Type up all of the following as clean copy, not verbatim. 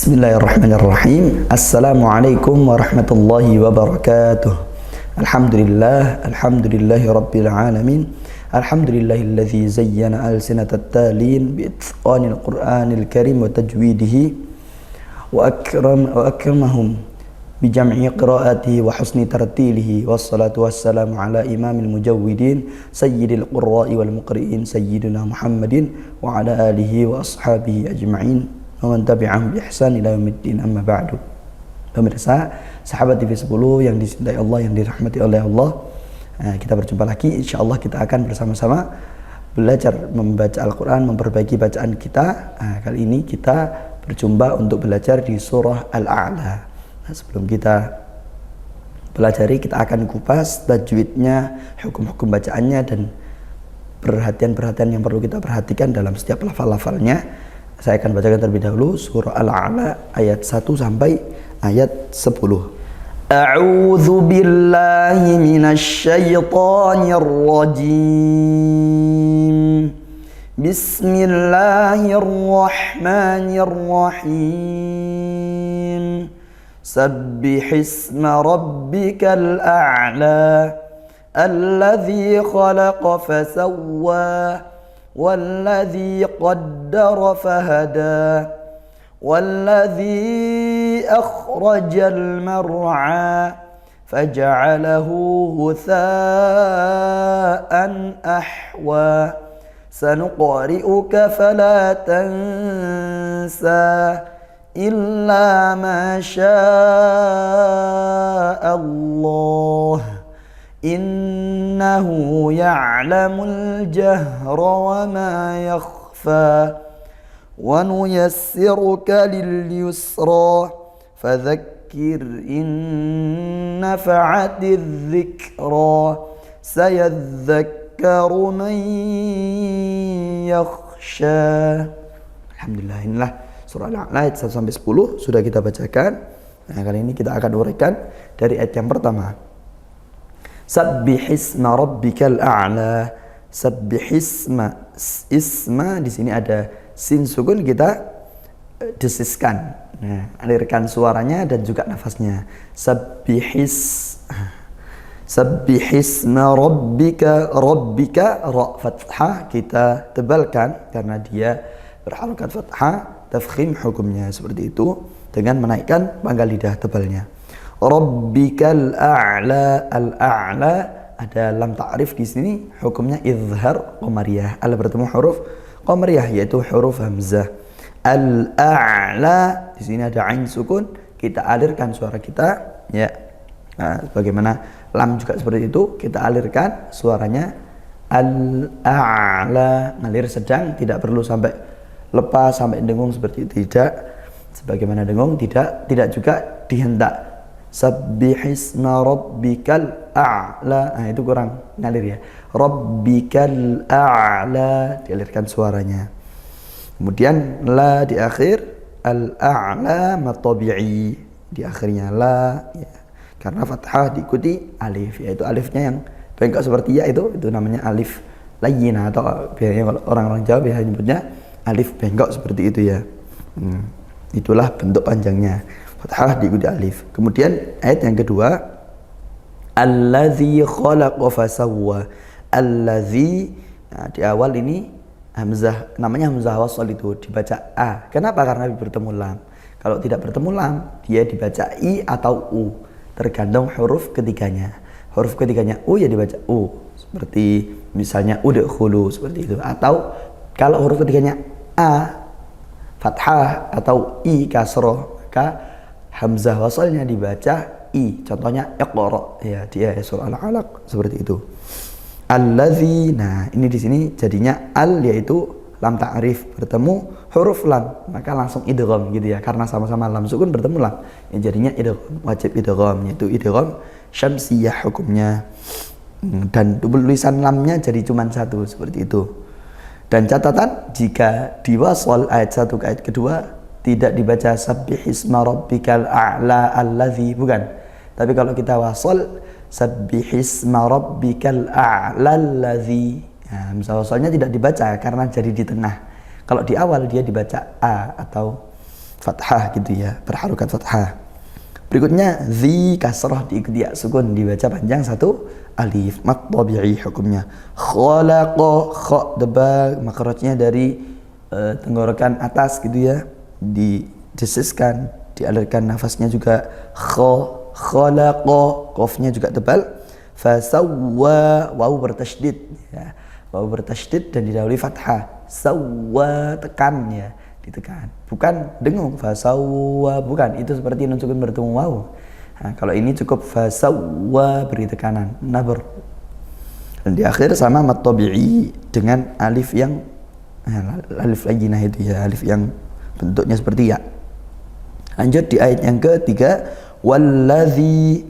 Bismillahirrahmanirrahim. Assalamualaikum warahmatullahi wabarakatuh. Alhamdulillahi rabbil alamin. Alhamdulillahilladzi zayyana alsinatat talin bi itqanil qur'anil karim wa tajwidihi wa akramahum bi jam'i qira'atihi wa husni tartilihi wassalatu wassalamu ala imamil mujawwidin sayyidil qurra'i wal muqri'in sayyidina Muhammadin wa ala alihi wa ashabihi ajma'in wa man tabi'ahum bi ihsan ila yaumiddin, amma ba'du. Pemirsa, sahabat TV 10 yang dicintai Allah, yang dirahmati oleh Allah, kita berjumpa lagi. Insyaallah kita akan bersama-sama belajar membaca Al-Quran, memperbaiki bacaan kita. Kali ini kita berjumpa untuk belajar di surah Al-A'la. Sebelum kita pelajari, kita akan kupas tajwidnya, hukum-hukum bacaannya, dan perhatian-perhatian yang perlu kita perhatikan dalam setiap lafal-lafalnya. Saya akan bacakan terlebih dahulu surah Al-A'la ayat 1 sampai ayat 10. A'udzu billahi minasy syaithanir rajim. Bismillahirrahmanirrahim. Sabbihisma rabbikal a'la alladzi khalaqa fasawwa والذي قدر فهدى والذي أخرج المرعى فجعله غثاء أحوى سنقرئك فلا تنسى إلا ما شاء الله innahu ya'lamul jahra wa ma yakhfa wa nuyassiruka lil yusra fadhakkir in nafa'atiz dzikra sayadhakkaru man yakhsha. Alhamdulillah, inilah surah Al-A'la ayat 1 sampai 10 sudah kita bacakan. Nah, kali ini kita akan uraikan dari ayat yang pertama. Sabbihisma rabbikal a'la. Sabbihisma, isma di sini ada sin sukun, kita desiskan. Nah, alirkan suaranya dan juga nafasnya. Sabbihisma rabbika, rabbika ra fathah kita tebalkan karena dia berharokat fathah, tafkhim hukumnya seperti itu dengan menaikkan pangkal lidah tebalnya. Rabbikal a'la, al-a'la ada lam ta'rif di sini, hukumnya izhar qamariyah. Al bertemu huruf qamariyah yaitu huruf hamzah. Al-a'la di sini ada ain sukun, kita alirkan suara kita ya. Nah, bagaimana lam juga seperti itu, kita alirkan suaranya al-a'la, ngalir sedang, tidak perlu sampai lepas sampai dengung seperti itu, tidak. Sebagaimana dengung tidak juga dihentak. Sabbihisma rabbikal a'la. Nah, itu kurang ngalir ya. Rabbikal a'la dialirkan suaranya. Kemudian la di akhir, al-a'la matabi'i di akhirnya la ya. Karena fathah diikuti alif, yaitu alifnya yang bengkok seperti ya, itu namanya alif layyinah, atau biasanya kalau orang-orang Jawa biasanya nyebutnya alif bengkok seperti itu ya. Itulah bentuk panjangnya. Fathah diikuti alif. Kemudian ayat yang kedua, allazi khalaqa fasawwa. Allazi, nah, di awal ini hamzah, namanya hamzah wasl, itu dibaca a. Kenapa? Karena bertemu lam. Kalau tidak bertemu lam, dia dibaca i atau u, tergantung huruf ketiganya. Huruf ketiganya u ya dibaca u, seperti misalnya udkhulu seperti itu. Atau kalau huruf ketiganya a fathah atau i kasroh, maka hamzah wasalnya dibaca i. Contohnya iqra ya, dia surah Al-Alaq seperti itu. Allazi, nah ini di sini jadinya al, yaitu lam ta'rif bertemu huruf lam, maka langsung idgham gitu ya, karena sama-sama lam sukun bertemu lam, ya jadinya idgham, wajib idgham, yaitu idgham syamsiyah hukumnya. Dan tulisan lamnya jadi cuma satu seperti itu. Dan catatan, jika diwasal ayat 1 ke ayat kedua tidak dibaca sabbihisma rabbikal a'la allazi, bukan. Tapi kalau kita wasal sabbihisma rabbikal a'la allazi, nah, misal wasalnya tidak dibaca karena jadi di tengah. Kalau di awal dia dibaca a atau fathah gitu ya, berharokat fathah. Berikutnya zi kasrah diikuti ya sukun, dibaca panjang satu alif, mat tabi'i hukumnya. Khalaqa, kha tebal, makhrajnya dari tenggorokan atas gitu ya, didesiskan, dialirkan nafasnya juga. Khalaqa, qafnya juga tebal. Fasawwa, wawu bertasydid ya, wawu bertasydid dan didahului fathah. Sawwa, tekan ya, ditekan, bukan dengung. Fasawwa, bukan, itu seperti nun sukun bertemu wawu. Nah, kalau ini cukup fasawwa, beri tekanan, nabr. Dan di akhir sama mat tabi'i dengan alif yang alif layyinah itu ya, alif yang bentuknya seperti ya. Lanjut di ayat yang ketiga, walladzi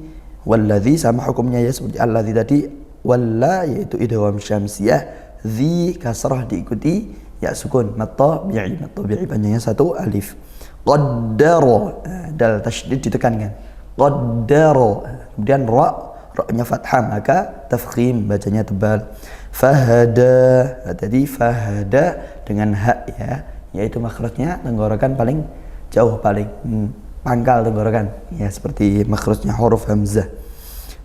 sama hukumnya ya seperti alladzi tadi. Walla yaitu idgham syamsiyah, dzi kasrah diikuti ya sukun, mat tabi'i panjangnya satu alif. Qaddara, dal tasydid ditekankan, qaddara. Kemudian ra-nya fathah maka tafkhim, bacanya tebal. Fahada, tadi fahada dengan ha ya, yaitu makhrajnya tenggorokan paling jauh, paling pangkal tenggorokan ya, seperti makhrajnya huruf hamzah.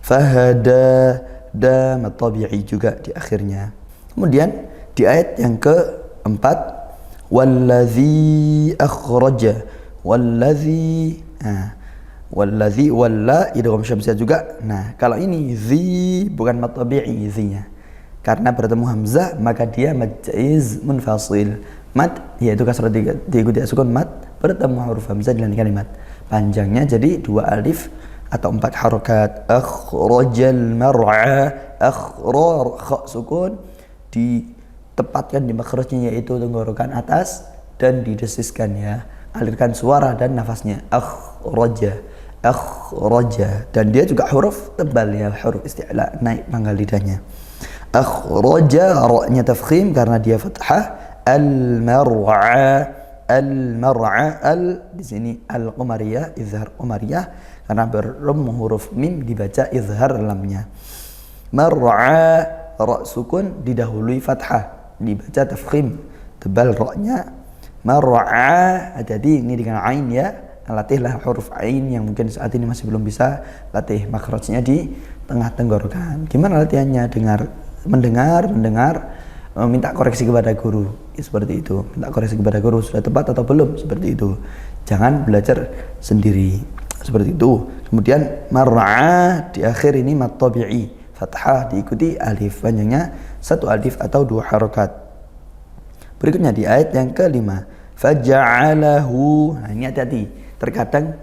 Fahada, da mat tabi'i juga di akhirnya. Kemudian di ayat yang keempat, walladzi akhraja, walladzi walla idgham syamsiyah juga. Nah, kalau ini zi bukan mat tabi'i zi-nya, karena bertemu hamzah maka dia mad jaiz munfasil. Mad yaitu kasrah diikuti sukun, mad bertemu huruf hamzah dalam kalimat, panjangnya jadi dua alif atau 4 harokat. Akhrajal mar'a, kha sukun ditempatkan di makhrajnya yaitu tenggorokan atas dan didesiskan ya, alirkan suara dan nafasnya. Akhraja, dan dia juga huruf tebal ya, huruf isti'la, naik pangkal lidahnya. Akhraja, ra-nya tafkhim karena dia fathah. Al-mar'a, di sini al-qamariyah, izhar qamariyah karena berrum huruf mim dibaca izhar lamnya. Mar'a, ra sukun didahului fathah, dibaca tafkhim tebal ra-nya. Mar'a, jadi ini dengan ain ya, latihlah huruf ain yang mungkin saat ini masih belum bisa, latih makhrajnya di tengah tenggorokan. Gimana latihannya? Mendengar, minta koreksi kepada guru ya, seperti itu. Minta koreksi kepada guru, sudah tepat atau belum, seperti itu. Jangan belajar sendiri, seperti itu. Kemudian mar'a di akhir ini mat tabi'i, fathah diikuti alif, panjangnya satu alif atau dua harokat. Berikutnya di ayat yang kelima, faja'alahu. Nah, ini hati-hati, terkadang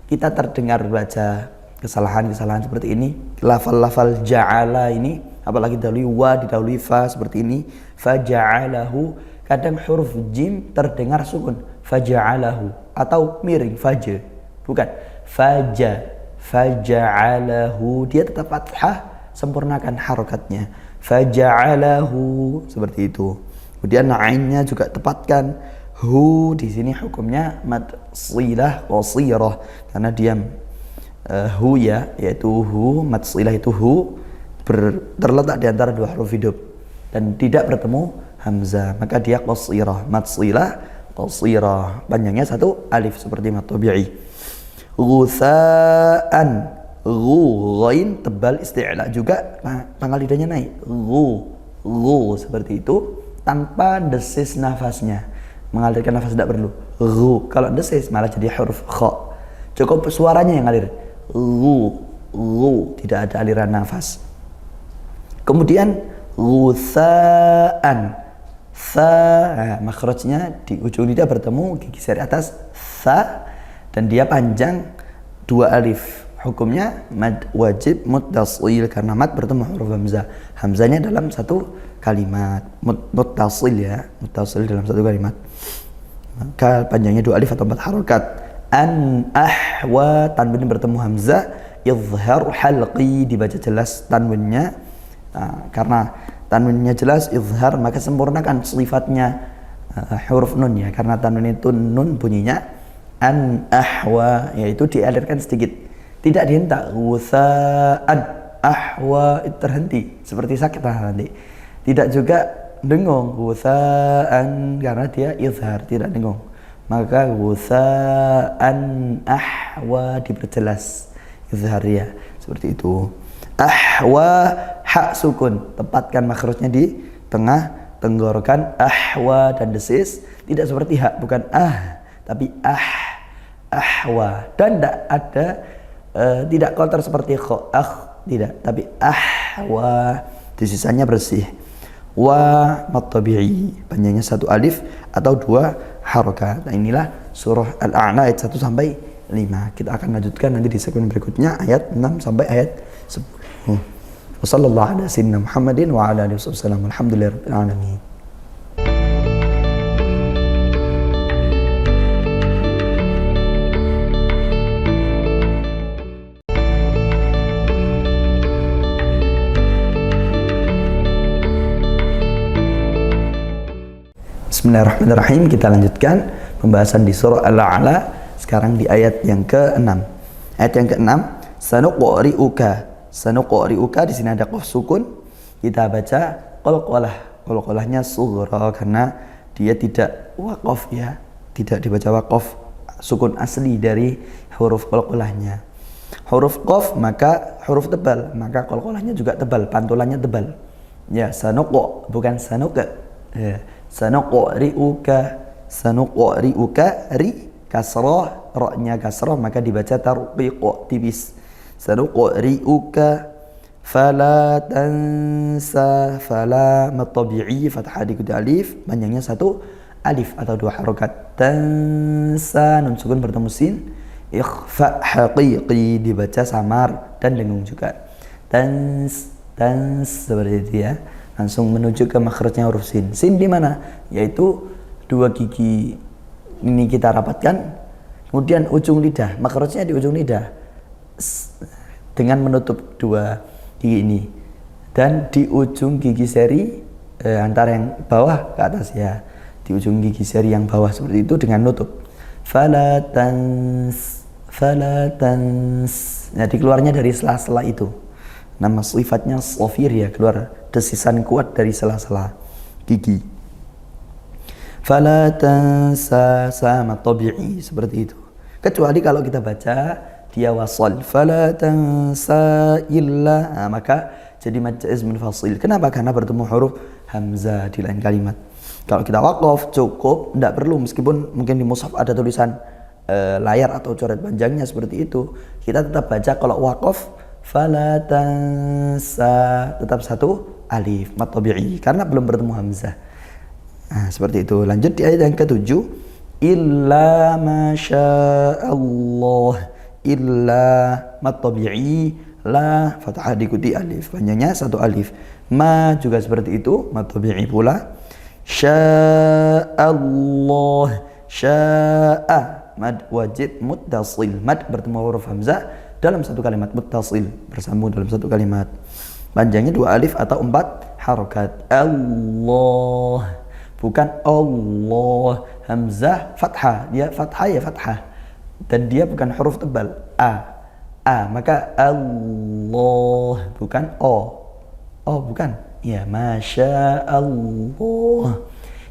kita terdengar baca kesalahan-kesalahan seperti ini. Lafal-lafal ja'ala ini, apalagi didahului wa, didahului fa seperti ini. Faja'alahu, kadang huruf jim terdengar sukun, faja'alahu, atau miring, faja, bukan faja'alahu, dia tetap fathah, sempurnakan harokatnya. Faja'alahu, seperti itu. Kemudian ainnya juga tepatkan. Hu di sini hukumnya mad silah qasirah karena dia hu ya, yaitu hu, mad silah itu hu terletak di antara dua huruf hidup dan tidak bertemu hamzah, maka dia qasirah, mad silah qasirah, panjangnya satu alif seperti mad tabi'i. Ghusaan, ghu, ghain tebal isti'la juga, pangkal lidahnya naik. Ghu seperti itu tanpa desis nafasnya, mengalirkan nafas tidak perlu. Ghu, kalau desis malah jadi huruf kha, cukup suaranya yang ngalir. Ghu, tidak ada aliran nafas. Kemudian ghusaan, makhrajnya di ujung lidah bertemu gigi seri atas sa dan dia panjang dua alif. Hukumnya mad wajib muttasil karena mad bertemu huruf hamzah. Hamzahnya dalam satu kalimat, muttasil ya, muttasil dalam satu kalimat. Maka panjangnya dua alif atau 4 harokat. An ahwa, tanwin bertemu hamzah. Izhar halqi, dibaca jelas tanwinnya. Nah, karena tanwinnya jelas izhar maka sempurnakan sifatnya huruf nun ya, karena tanwin itu nun bunyinya. An ahwa, yaitu dialirkan sedikit, tidak dihentak. Ghusaan ahwa, itu terhenti seperti sakit nanti. Tidak juga dengung, ghusaan, karena dia izhar, tidak dengung. maka ghutsaan ahwa diperjelas izhar ya, seperti itu. Ahwa hak sukun, tempatkan makhrajnya di tengah tenggorokan, ahwa dan desis, tidak seperti hak, bukan tapi ahwa, dan tidak ada tidak kotor seperti kho, tidak, tapi ahwa, desisanya bersih. Wa mat tabi'i, panjangnya 1 alif atau 2 harokat. Nah, inilah surah Al-A'la ayat 1 sampai 5. Kita akan lanjutkan nanti di segmen berikutnya ayat 6 sampai ayat 10. Wassallallahu ala sayyidina Muhammadin wa ala alihi wasallam. Alhamdulillahirabbil alamin. Bismillahirrahmanirrahim. Kita lanjutkan pembahasan di surah Al-A'la, sekarang di ayat yang ke-6. Ayat yang ke-6, sanuqri'uka di sini ada qaf sukun. Kita baca qalqalah. Qalqalahnya sughra karena dia tidak waqaf ya, tidak dibaca waqaf, sukun asli dari huruf qalqalahnya. Huruf qaf maka huruf tebal, maka qalqalahnya juga tebal, pantulannya tebal. Ya, sanuq bukan sanuqa. Ya. Sanuqri'uka ri kasrah, ra-nya kasrah maka dibaca tarqiq tipis. Sanuqri'uka fala tansa, fala mat tabi'i fathah diikuti alif, panjangnya 1 alif atau 2 harokat. Tansa nun sukun bertemu sin, ikhfa haqiqi dibaca samar dan dengung juga. Tans seperti itu ya. Langsung menuju ke makhrajnya huruf sin. Sin di mana? Yaitu 2 gigi ini kita rapatkan, kemudian ujung lidah, makhrajnya di ujung lidah dengan menutup 2 gigi ini, dan di ujung gigi seri antara yang bawah ke atas ya, di ujung gigi seri yang bawah seperti itu dengan nutup. Fala tans. Jadi keluarnya dari sela-sela itu. Nama sifatnya sofir ya, keluar desisan kuat dari sela-sela gigi. Fala tansa sama tabi'i, seperti itu. Kecuali kalau kita baca dia wasal, fala tansa illa, maka jadi mad jaiz munfasil. Kenapa? Karena bertemu huruf hamzah di lain kalimat. Kalau kita waqaf cukup, tidak perlu, meskipun mungkin di mushaf ada tulisan layar atau coret panjangnya seperti itu, kita tetap baca kalau waqaf fala tansa, tetap 1 alif mat tabi'i karena belum bertemu hamzah. Nah, seperti itu. Lanjut di ayat yang ke-7, illa masyaallah, illa mat tabi'i, la fathah diikuti alif, panjangnya 1 alif. Ma juga seperti itu, mat tabi'i pula. Sya'allah, sya'a mad wajib muttasil, mad bertemu huruf hamzah dalam 1 kalimat, muttasil bersambung dalam 1 kalimat, panjangnya 2 alif atau 4 harokat. Allah bukan Allah, hamzah fathah, dia fathah ya fathah, dan dia bukan huruf tebal maka Allah bukan bukan ya, masya Allah.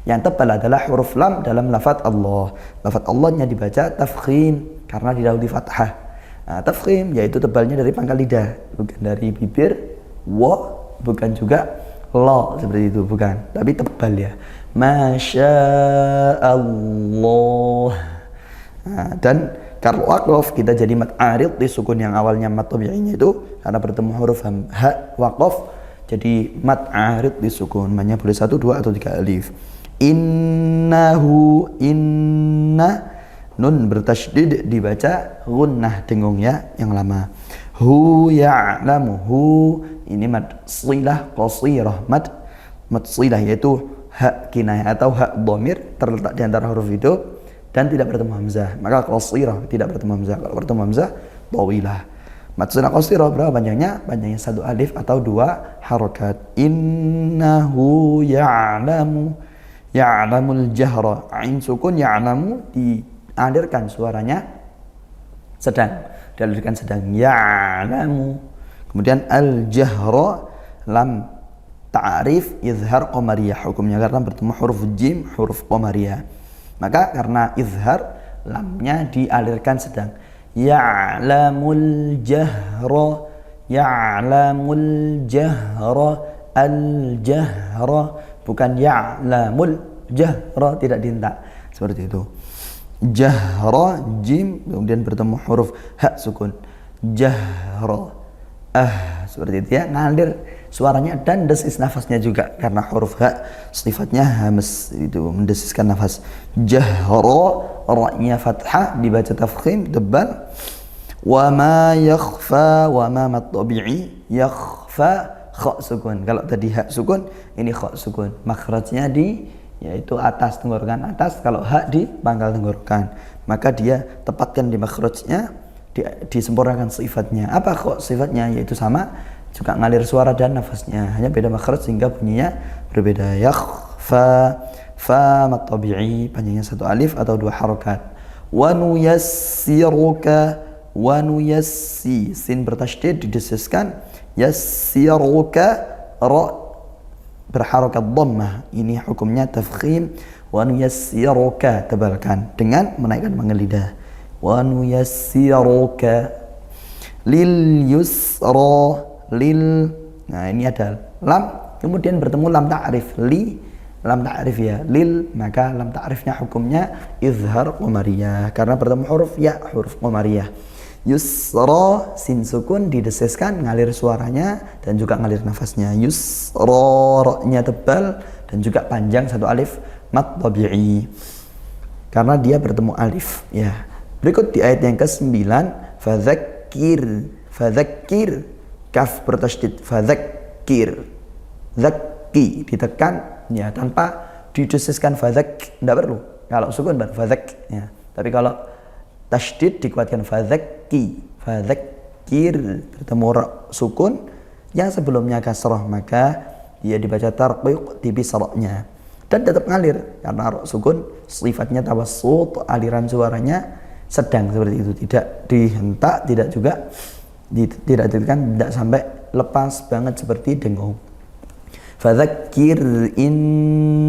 Yang tebal adalah huruf lam dalam lafaz Allah. Lafaz Allahnya dibaca tafkhim karena didahului fathah. Tafkhim yaitu tebalnya dari pangkal lidah, bukan dari bibir, bukan juga lo seperti itu, bukan, tapi tebal ya. Masya Allah. Dan kalau waqaf kita jadi mad arid di sukun yang awalnya mad tabi'inya itu karena bertemu huruf ha waqaf jadi mad arid di sukun, maknanya boleh 1, 2 atau 3 alif. Innahu, inna nun bertasydid dibaca gunnah dengung ya yang lama. Hu ya'lamu, hu ini mad silah qasirah, mad silah yaitu hak kinayah atau hak dhamir terletak di antara huruf hidup dan tidak bertemu hamzah, maka qasirah tidak bertemu hamzah. Kalau bertemu hamzah tawilah. Mad silah qasirah berapa panjangnya? Panjangnya 1 alif atau 2 harokat. Innahu ya'lamu, ya'lamul jahra, ain sukun ya'lamu dialirkan suaranya sedang, dialirkan sedang, ya'lamu. Kemudian al-jahra lam ta'rif izhar qamariyah hukumnya karena bertemu huruf jim, huruf qamariyah. Maka karena izhar, lamnya dialirkan sedang. Ya'lamul jahra, ya'lamul jahra, al-jahra, bukan ya'lamul jahra, tidak dihentak. Seperti itu. Jahra, jim, kemudian bertemu huruf ha sukun. Jahra. Seperti itu ya, ngalir suaranya dan desis nafasnya juga karena huruf ha sifatnya hamas, itu mendesiskan nafas. Jahra, ra-nya fathah dibaca tafkhim tebal. Wa ma yakhfa, wa ma mat tabi'i, yakhfa kha sukun. Kalau tadi ha sukun, ini kha sukun. Makhrajnya di yaitu atas tenggorokan atas, kalau ha di pangkal tenggorokan. Maka dia tepatkan di makhrajnya, disempurnakan sifatnya. Apa kok sifatnya? Yaitu sama juga ngalir suara dan nafasnya, hanya beda makhraj sehingga bunyinya berbeda. Yakhfa, fa mat tabi'i, panjangnya satu alif atau dua harokat. Wa nuyassiruka, wa nuyassi, sin bertasydid didesiskan. Yassiruka, ra berharokat dhammah, ini hukumnya tafkhim. Wa nuyassiruka, tebalkan dengan menaikkan pangkal lidah. Wa nuyassiruka lil yusra, lil. Nah, ini ada lam, kemudian bertemu lam ta'rif, li, lam ta'rif ya, lil, maka lam ta'rifnya hukumnya izhar qamariyah karena bertemu huruf ya, huruf qamariyah. Yusra, sin sukun didesiskan, ngalir suaranya dan juga ngalir nafasnya. Yusra, ra-nya tebal dan juga panjang satu alif, mat tabi'i karena dia bertemu alif ya. Berikut di ayat yang ke-9, fadzakir, fadzakir, kaf bertasydid, fadzakir, zakki ditekan ya tanpa didesiskan fadzak, tidak perlu. Kalau sukun baru fadzak ya. Tapi kalau tasydid dikuatkan fadzakki, fadzakir, bertemu sukun yang sebelumnya kasrah, maka dia dibaca tarqiq tipis ra-nya dan tetap ngalir karena ra sukun sifatnya tawassut, aliran suaranya sedang seperti itu, tidak dihentak, tidak juga tidak ditekan, tidak sampai lepas banget seperti dengung. Fadzakir in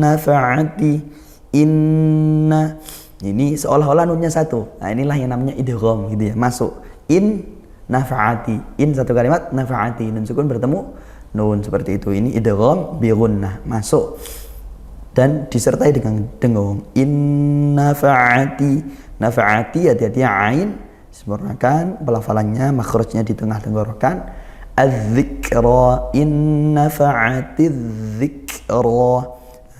nafa'ati, inna, ini seolah-olah nunnya satu. Nah, inilah yang namanya idgham gitu ya, masuk. In nafa'ati, in satu kalimat, nafa'ati, nun sukun bertemu nun, seperti itu. Ini idgham bi gunnah, masuk dan disertai dengan dengung. In nafa'ati, nafa'ati, hati-hati ain, sempurnakan pelafalannya, makhrajnya di tengah tenggorokan. Az-dzikra, in nafa'ati dzikra.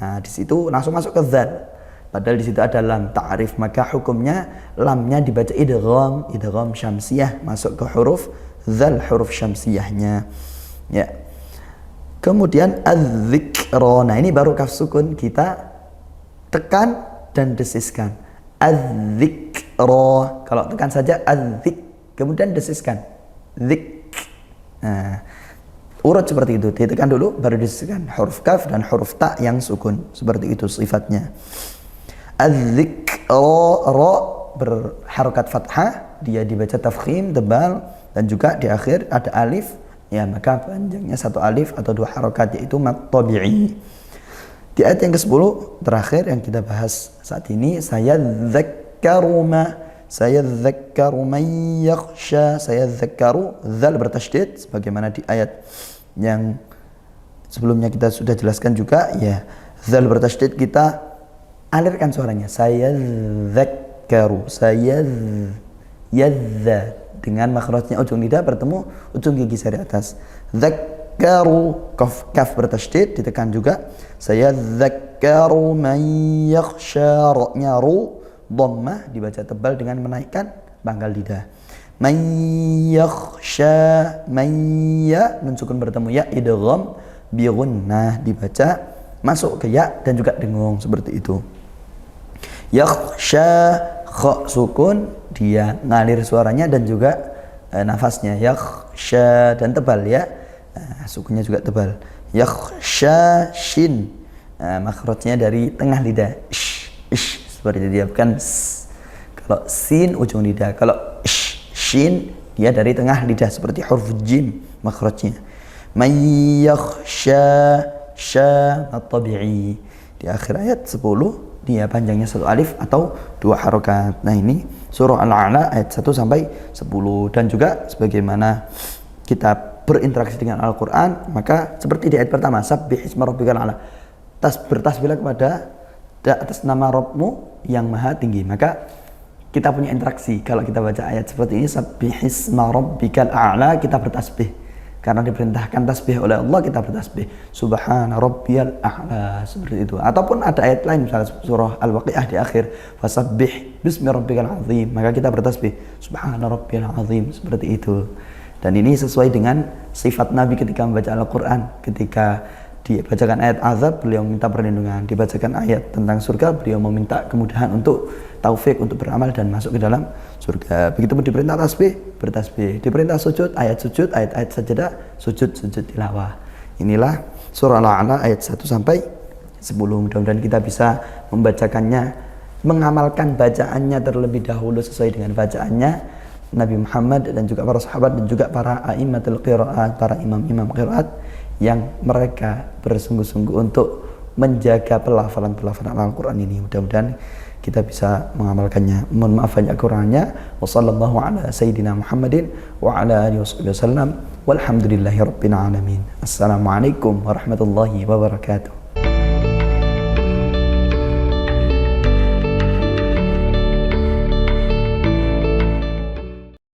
Nah, di situ langsung masuk ke dzal. Padahal di situ ada lam ta'rif, maka hukumnya lamnya dibaca idgham, idgham syamsiyah, masuk ke huruf dzal, huruf syamsiyahnya. Ya. Kemudian az-dzikra. Nah, ini baru kaf sukun kita tekan dan desiskan. Az-dzikra. Kalau tekan saja az-zik, kemudian desiskan zik. Nah, urut seperti itu, ditekan dulu baru desiskan huruf kaf dan huruf ta yang sukun, seperti itu sifatnya. Az-dzikra, ra berharokat fathah, dia dibaca tafkhim tebal dan juga di akhir ada alif ya, maka panjangnya satu alif atau dua harokat, yaitu mat tabi'i. Di ayat yang ke-10 terakhir yang kita bahas saat ini, sayadzakkaru ma, sayadzakkaru man yakhsha, sayadzakkaru, dzal bertasydid sebagaimana di ayat yang sebelumnya kita sudah jelaskan juga ya. Dzal bertasydid kita alirkan suaranya, sayadzakkaru, yadza, dengan makhrajnya ujung lidah bertemu ujung gigi sari atas. Dzakkaru, kaf bertasydid ditekan juga. Sayadzakkaru man yakhsha, ra-nya ru dhammah dibaca tebal dengan menaikkan pangkal lidah. Man yakhsha, man ya, nun sukun bertemu ya, idgham bi gunnah dibaca masuk ke ya dan juga dengung, seperti itu. Yakhsha, kha sukun, dia ngalir suaranya dan juga nafasnya. Yakhsha dan tebal ya, sukunnya juga tebal. Yakhsha, shin, makhrajnya dari tengah lidah, ish, seperti dia, bukan s. Kalau sin ujung lidah, kalau shin dia dari tengah lidah seperti huruf jim makhrajnya. Man yakhsha, sya at-tabi'i. Di akhir ayat 10 dia panjangnya 1 alif atau 2 harokat. Nah ini surah Al-A'la ayat 1 sampai 10. Dan juga sebagaimana kita berinteraksi dengan Al-Quran, maka seperti di ayat pertama, sabbih isma rabbikal a'la, bertasbihlah kepada atas nama Rabbmu yang maha tinggi. Maka kita punya interaksi. Kalau kita baca ayat seperti ini, sabbih isma rabbikal a'la, kita bertasbih karena diperintahkan tasbih oleh Allah, kita bertasbih subhana rabbiyal a'la, seperti itu. Ataupun ada ayat lain misalnya surah Al-Waqiah di akhir, fasabbih bismi rabbikal azim, maka kita bertasbih subhana rabbiyal azim, seperti itu. Dan ini sesuai dengan sifat Nabi ketika membaca Al-Quran. Ketika dibacakan ayat azab, beliau minta perlindungan. Dibacakan ayat tentang surga, beliau meminta kemudahan untuk taufik, untuk beramal dan masuk ke dalam surga. Begitupun diperintah tasbih, bertasbih. Diperintah sujud, ayat-ayat sajadah, sujud tilawah. Inilah surah Al-A'la ayat 1 sampai 10. Mudah-mudahan kita bisa membacakannya, mengamalkan bacaannya terlebih dahulu sesuai dengan bacaannya Nabi Muhammad dan juga para sahabat dan juga para a'immatul qiraat, para imam-imam qiraat yang mereka bersungguh-sungguh untuk menjaga pelafalan-pelafalan Al-Quran ini. Mudah-mudahan kita bisa mengamalkannya. Mohon maaf banyak kurangnya. Wassallallahu ala sayyidina Muhammadin wa ala alihi wasallam. Walhamdulillahi rabbil alamin. Assalamualaikum warahmatullahi wabarakatuh.